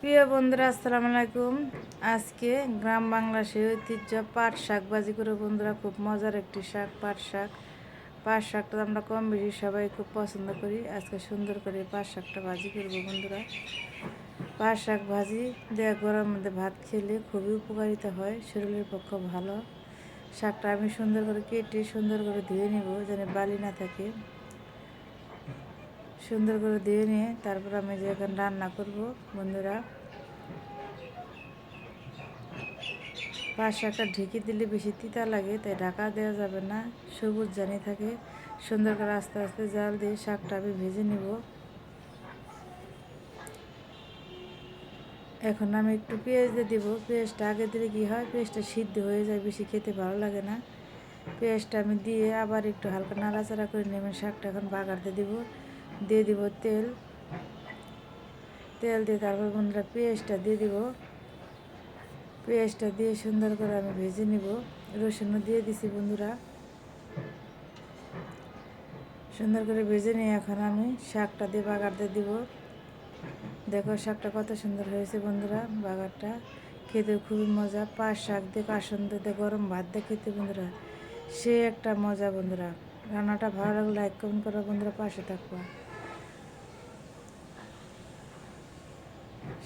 প্রিয় বন্ধুরা, আসসালামু আলাইকুম। আজকে গ্রাম বাংলাদেশের ঐতিহ্য পাট শাক ভাজি করে বন্ধুরা, খুব মজার একটি শাক পাট শাকটা আমরা কম বেশি সবাই খুব পছন্দ করি। আজকে সুন্দর করে পাট শাকটা ভাজি করবো বন্ধুরা। পাট শাক ভাজি দিয়ে গরমের মধ্যে ভাত খেলে খুবই উপকারিতা হয়, শরীরের পক্ষে ভালো। শাকটা আমি সুন্দর করে কেটে সুন্দর করে ধুয়ে নিব, যেন বালি না থাকে। সুন্দর করে ধুয়ে নিয়ে তারপর আমি যে এখন রান্না করব বন্ধুরা। পাট শাকটা ঢেকে দিলে বেশি তিতা লাগে, তাই ঢাকা দেওয়া যাবে না, সবুজ জানি থাকে। সুন্দর করে আস্তে আস্তে জাল দিয়ে শাকটা আমি ভেজে নিব। এখন আমি একটু পেঁয়াজ দিয়ে দিব। পেঁয়াজটা আগে দিলে কী হয়, পেঁয়াজটা সিদ্ধ হয়ে যায়, বেশি খেতে ভালো লাগে না। পেঁয়াজটা আমি দিয়ে আবার একটু হালকা নাড়াচাড়া করে নিয়ে আমি শাকটা এখন বাগারতে দিয়ে দিব তেল দিয়ে তারপর বন্ধুরা পেঁয়াজটা দিয়ে দিব। পেঁয়াজটা দিয়ে সুন্দর করে আমি ভেজে নিব। রসুনও দিয়ে দিছি বন্ধুরা। সুন্দর করে ভেজে নিয়ে এখন আমি শাকটা দিয়ে বাগারতে দিব। দেখো শাকটা কত সুন্দর হয়েছে বন্ধুরা। বাগারটা খেতে খুবই মজা। পাট শাক দিয়ে কাসন্দ দিয়ে গরম ভাত দিয়ে খেতে বন্ধুরা সে একটা মজা বন্ধুরা। রান্নাটা ভালো লাগলে লাইক কমেন্ট করো বন্ধুরা, পাশে থাকবা।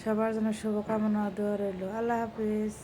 সবার জন্য শুভকামনা দোয়া রইল। আল্লাহ হাফিজ।